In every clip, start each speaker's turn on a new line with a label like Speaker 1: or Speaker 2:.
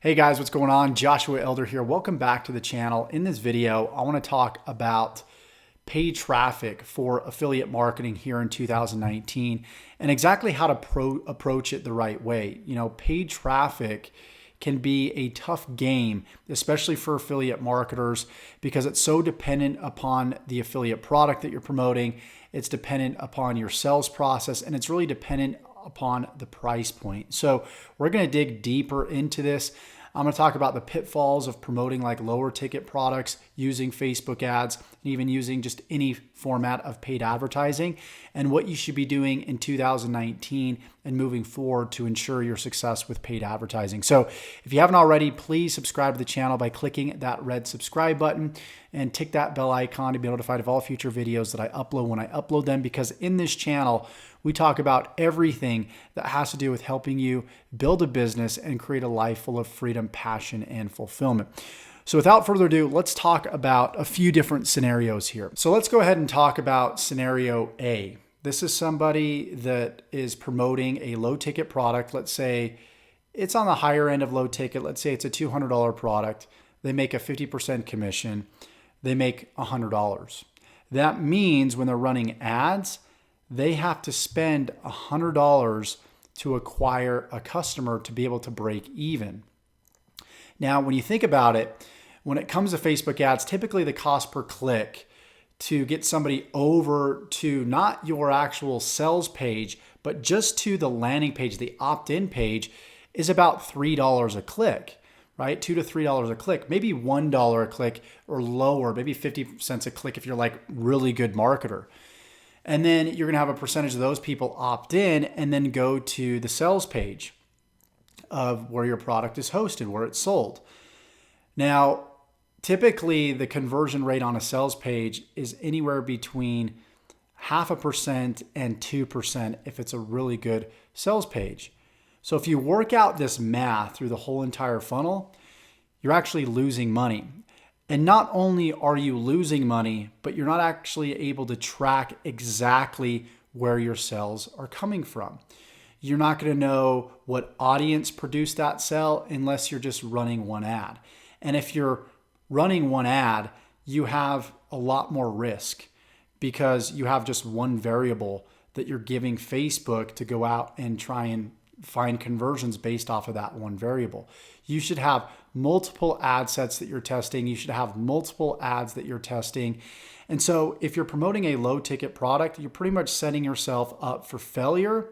Speaker 1: Hey guys, what's going on? Joshua Elder here. Welcome back to the channel. In this video, I want to talk about paid traffic for affiliate marketing here in 2019 and exactly how to approach it the right way. Paid traffic can be a tough game, especially for affiliate marketers, because it's so dependent upon the affiliate product that you're promoting. It's dependent upon your sales process, and it's really dependent upon the price point. So we're going to dig deeper into this. I'm going to talk about the pitfalls of promoting like lower ticket products using Facebook ads and even using just any format of paid advertising, and what you should be doing in 2019 and moving forward to ensure your success with paid advertising. So if you haven't already, please subscribe to the channel by clicking that red subscribe button and tick that bell icon to be notified of all future videos that I upload when I upload them, because in this channel, we talk about everything that has to do with helping you build a business and create a life full of freedom, passion, and fulfillment. So without further ado, let's talk about a few different scenarios here. So let's go ahead and talk about scenario A. This is somebody that is promoting a low ticket product. Let's say it's on the higher end of low ticket. Let's say it's a $200 product. They make a 50% commission. They make $100. That means when they're running ads, they have to spend $100 to acquire a customer to be able to break even. Now, when you think about it, when it comes to Facebook ads, typically the cost per click to get somebody over to not your actual sales page, but just to the landing page, the opt-in page, is about $3 a click, right? $2 to $3 a click, maybe $1 a click or lower, maybe 50 cents a click if you're like really good marketer. And then you're gonna have a percentage of those people opt in and then go to the sales page of where your product is hosted, where it's sold. Now, typically the conversion rate on a sales page is anywhere between 0.5% and 2% if it's a really good sales page. So if you work out this math through the whole entire funnel, you're actually losing money. And not only are you losing money, but you're not actually able to track exactly where your sales are coming from. You're not going to know what audience produced that sale unless you're just running one ad. And if you're running one ad, you have a lot more risk because you have just one variable that you're giving Facebook to go out and try and find conversions based off of that one variable. You should have multiple ad sets that you're testing. You should have multiple ads that you're testing. And so if you're promoting a low ticket product, you're pretty much setting yourself up for failure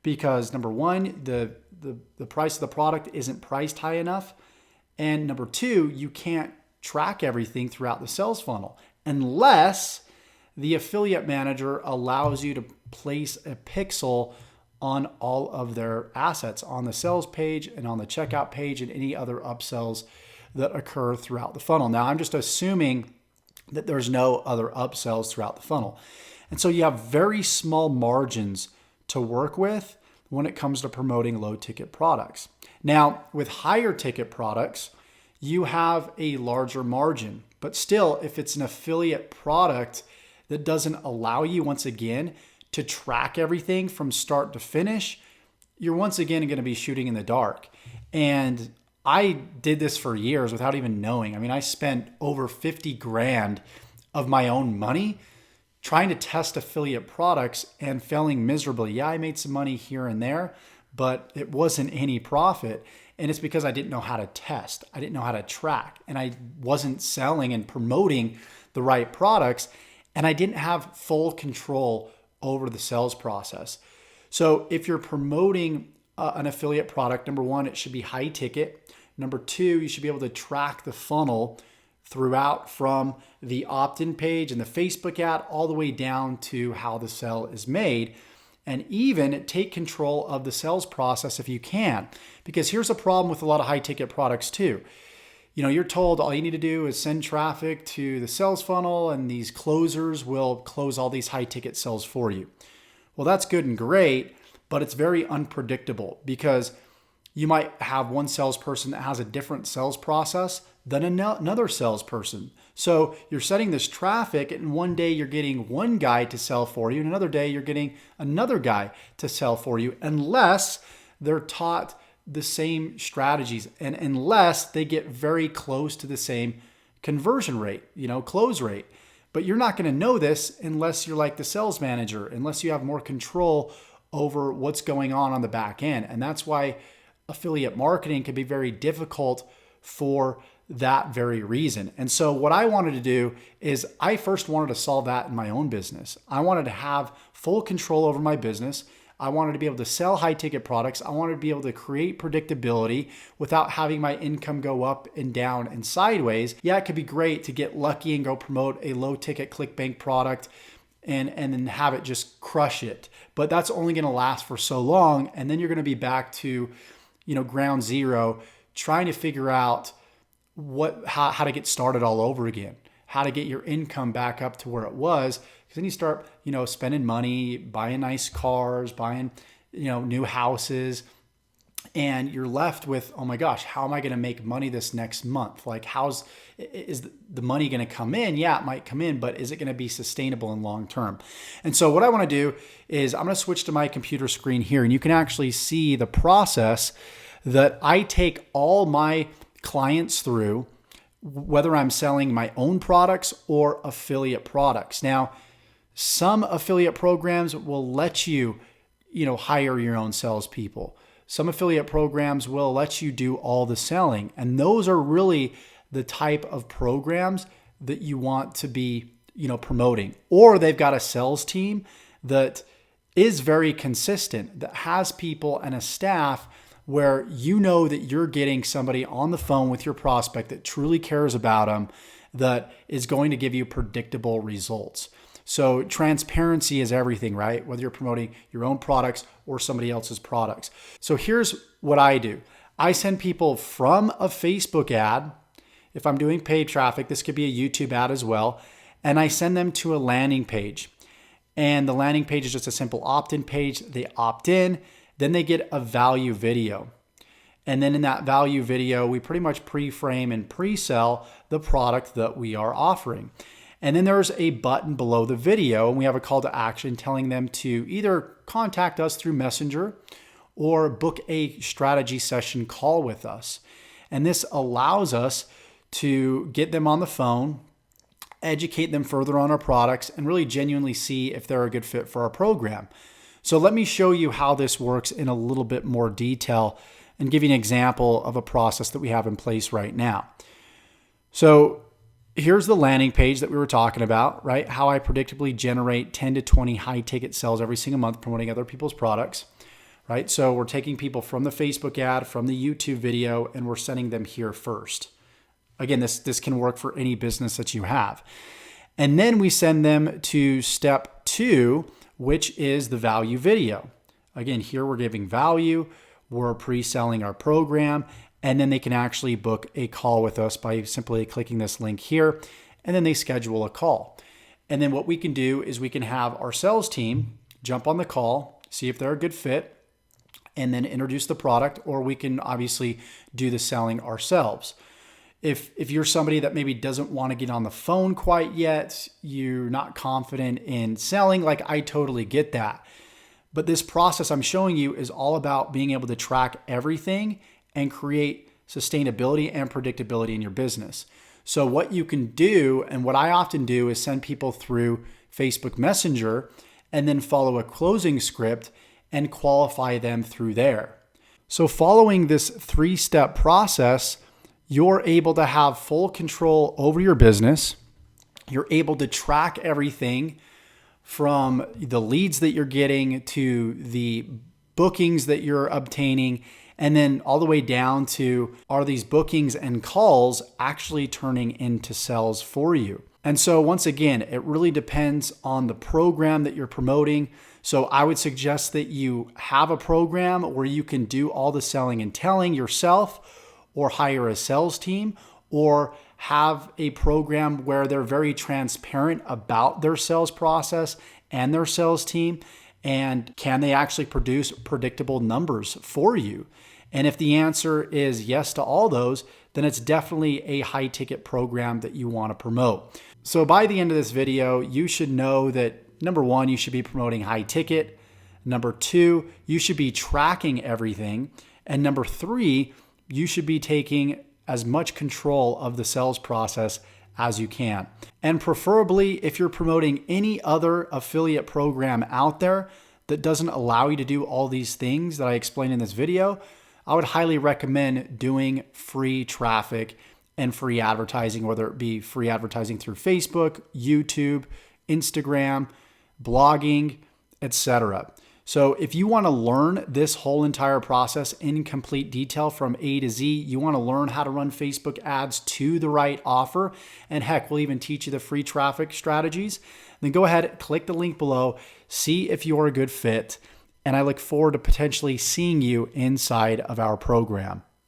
Speaker 1: because number one, the price of the product isn't priced high enough. And number two, you can't track everything throughout the sales funnel unless the affiliate manager allows you to place a pixel on all of their assets on the sales page and on the checkout page and any other upsells that occur throughout the funnel. Now, I'm just assuming that there's no other upsells throughout the funnel. And so you have very small margins to work with when it comes to promoting low ticket products. Now, with higher ticket products, you have a larger margin, but still, if it's an affiliate product that doesn't allow you, once again, to track everything from start to finish, you're once again going to be shooting in the dark. And I did this for years without even knowing. I mean, I spent over 50 grand of my own money trying to test affiliate products and failing miserably. Yeah, I made some money here and there, but it wasn't any profit. And it's because I didn't know how to test. I didn't know how to track. And I wasn't selling and promoting the right products. And I didn't have full control over the sales process. So if you're promoting an affiliate product, number one, it should be high ticket. Number two, you should be able to track the funnel throughout from the opt-in page and the Facebook ad all the way down to how the sale is made. And even take control of the sales process if you can. Because here's a problem with a lot of high ticket products too. You're told all you need to do is send traffic to the sales funnel and these closers will close all these high ticket sales for you. Well, that's good and great, but it's very unpredictable because you might have one salesperson that has a different sales process than another salesperson. So you're setting this traffic and one day you're getting one guy to sell for you and another day you're getting another guy to sell for you unless they're taught the same strategies, and unless they get very close to the same conversion rate, close rate. But you're not going to know this unless you're like the sales manager, unless you have more control over what's going on the back end. And that's why affiliate marketing can be very difficult for that very reason. And so what I wanted to do is I first wanted to solve that in my own business. I wanted to have full control over my business. I wanted to be able to sell high ticket products. I wanted to be able to create predictability without having my income go up and down and sideways. Yeah, it could be great to get lucky and go promote a low ticket ClickBank product and then have it just crush it. But that's only going to last for so long. And then you're going to be back to, ground zero, trying to figure out how to get started all over again, how to get your income back up to where it was. Because then you start, spending money, buying nice cars, buying, new houses, and you're left with, oh my gosh, how am I going to make money this next month? Like, is the money going to come in? Yeah, it might come in, but is it going to be sustainable and long term? And so what I want to do is I'm going to switch to my computer screen here, and you can actually see the process that I take all my clients through, whether I'm selling my own products or affiliate products. Now, some affiliate programs will let you, hire your own salespeople. Some affiliate programs will let you do all the selling. And those are really the type of programs that you want to be, promoting. Or they've got a sales team that is very consistent, that has people and a staff where that you're getting somebody on the phone with your prospect that truly cares about them, that is going to give you predictable results. So transparency is everything, right? Whether you're promoting your own products or somebody else's products. So here's what I do. I send people from a Facebook ad. If I'm doing paid traffic, this could be a YouTube ad as well. And I send them to a landing page. And the landing page is just a simple opt-in page. They opt in, then they get a value video. And then in that value video, we pretty much pre-frame and pre-sell the product that we are offering. And then there's a button below the video, and we have a call to action telling them to either contact us through Messenger or book a strategy session call with us. And this allows us to get them on the phone, educate them further on our products, and really genuinely see if they're a good fit for our program. So let me show you how this works in a little bit more detail and give you an example of a process that we have in place right now. So here's the landing page that we were talking about, right? How I predictably generate 10 to 20 high ticket sales every single month promoting other people's products, right? So we're taking people from the Facebook ad, from the YouTube video, and we're sending them here first. Again, this can work for any business that you have. And then we send them to step 2, which is the value video. Again, here we're giving value, we're pre-selling our program, and then they can actually book a call with us by simply clicking this link here, and then they schedule a call. And then what we can do is we can have our sales team jump on the call, see if they're a good fit, and then introduce the product, or we can obviously do the selling ourselves. If you're somebody that maybe doesn't want to get on the phone quite yet, you're not confident in selling, like I totally get that. But this process I'm showing you is all about being able to track everything and create sustainability and predictability in your business. So what you can do, and what I often do, is send people through Facebook Messenger and then follow a closing script and qualify them through there. So following this 3-step process, you're able to have full control over your business. You're able to track everything from the leads that you're getting to the bookings that you're obtaining, and then all the way down to, are these bookings and calls actually turning into sales for you? And so once again, it really depends on the program that you're promoting. So I would suggest that you have a program where you can do all the selling and telling yourself, or hire a sales team, or have a program where they're very transparent about their sales process and their sales team, and can they actually produce predictable numbers for you? And if the answer is yes to all those, then it's definitely a high ticket program that you want to promote. So by the end of this video, you should know that number 1, you should be promoting high ticket. Number 2, you should be tracking everything. And number three, you should be taking as much control of the sales process as you can. And preferably, if you're promoting any other affiliate program out there that doesn't allow you to do all these things that I explained in this video, I would highly recommend doing free traffic and free advertising, whether it be free advertising through Facebook, YouTube, Instagram, blogging, etc. So if you want to learn this whole entire process in complete detail from A to Z, you want to learn how to run Facebook ads to the right offer, and heck, we'll even teach you the free traffic strategies, then go ahead, click the link below, see if you're a good fit, and I look forward to potentially seeing you inside of our program.